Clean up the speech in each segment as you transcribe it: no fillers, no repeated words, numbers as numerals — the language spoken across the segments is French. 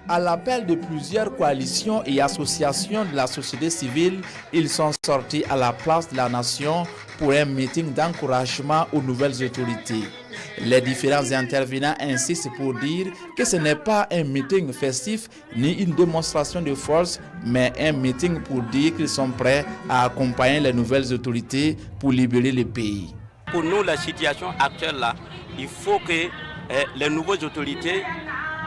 À l'appel de plusieurs coalitions et associations de la société civile, ils sont sortis à la place de la Nation pour un meeting d'encouragement aux nouvelles autorités. Les différents intervenants insistent pour dire que ce n'est pas un meeting festif ni une démonstration de force, mais un meeting pour dire qu'ils sont prêts à accompagner les nouvelles autorités pour libérer le pays. Pour nous, la situation actuelle là, il faut que les nouvelles autorités,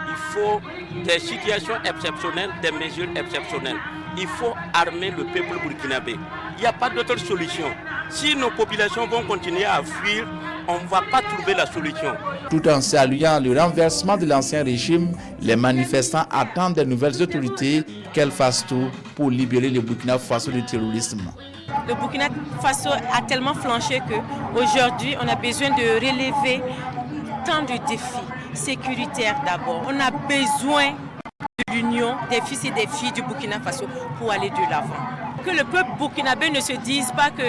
il faut des situations exceptionnelles, des mesures exceptionnelles. Il faut armer le peuple burkinabé. Il n'y a pas d'autre solution. Si nos populations vont continuer à fuir, on ne va pas trouver la solution. Tout en saluant le renversement de l'ancien régime, les manifestants attendent des nouvelles autorités qu'elles fassent tout pour libérer le Burkina Faso du terrorisme. Le Burkina Faso a tellement flanché qu'aujourd'hui, on a besoin de relever tant de défis sécuritaires d'abord. On a besoin de l'union des fils et des filles du Burkina Faso pour aller de l'avant. Que le peuple burkinabé ne se dise pas que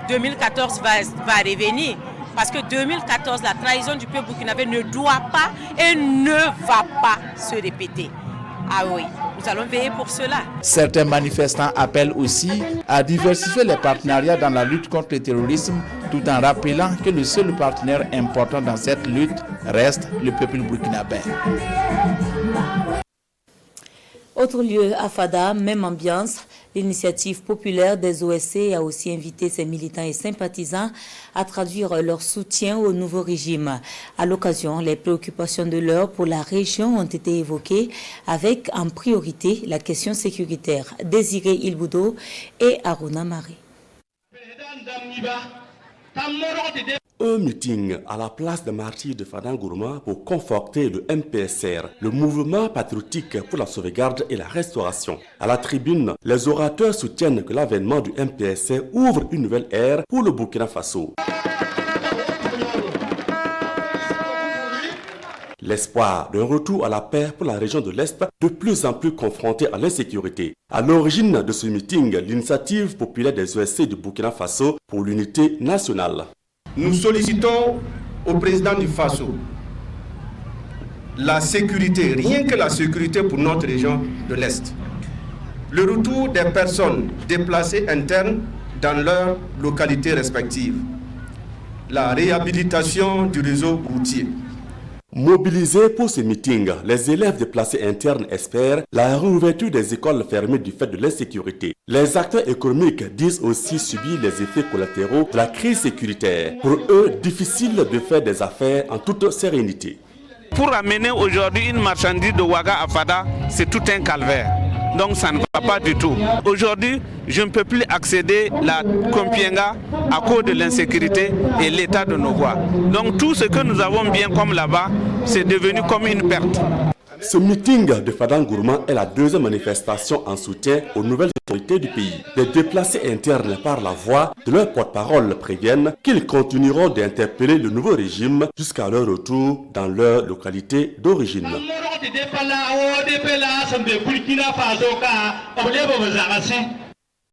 2014 va revenir. Parce que 2014, la trahison du peuple burkinabé ne doit pas et ne va pas se répéter. Ah oui, nous allons veiller pour cela. Certains manifestants appellent aussi à diversifier les partenariats dans la lutte contre le terrorisme, tout en rappelant que le seul partenaire important dans cette lutte reste le peuple burkinabé. Autre lieu à Fada, même ambiance. L'initiative populaire des OSC a aussi invité ses militants et sympathisants à traduire leur soutien au nouveau régime. À l'occasion, les préoccupations de l'heure pour la région ont été évoquées avec en priorité la question sécuritaire. Désiré Ilboudo et Aruna Maré. Un meeting à la place des martyrs de Fadangourma pour conforter le MPSR, le mouvement patriotique pour la sauvegarde et la restauration. À la tribune, les orateurs soutiennent que l'avènement du MPSR ouvre une nouvelle ère pour le Burkina Faso. L'espoir d'un retour à la paix pour la région de l'Est, de plus en plus confrontée à l'insécurité. À l'origine de ce meeting, l'initiative populaire des OSC du Burkina Faso pour l'unité nationale. Nous sollicitons au président du Faso la sécurité, rien que la sécurité pour notre région de l'Est. Le retour des personnes déplacées internes dans leurs localités respectives. La réhabilitation du réseau routier. Mobilisés pour ce meeting, les élèves déplacés internes espèrent la réouverture des écoles fermées du fait de l'insécurité. Les acteurs économiques disent aussi subir les effets collatéraux de la crise sécuritaire. Pour eux, difficile de faire des affaires en toute sérénité. Pour amener aujourd'hui une marchandise de Ouaga à Fada, c'est tout un calvaire. Donc ça ne va pas du tout. Aujourd'hui, je ne peux plus accéder à la Kompienga à cause de l'insécurité et l'état de nos voies. Donc tout ce que nous avons bien comme là-bas, c'est devenu comme une perte. Ce meeting de Fadangourma est la deuxième manifestation en soutien aux nouvelles autorités du pays. Les déplacés internes par la voix de leur porte-parole préviennent qu'ils continueront d'interpeller le nouveau régime jusqu'à leur retour dans leur localité d'origine.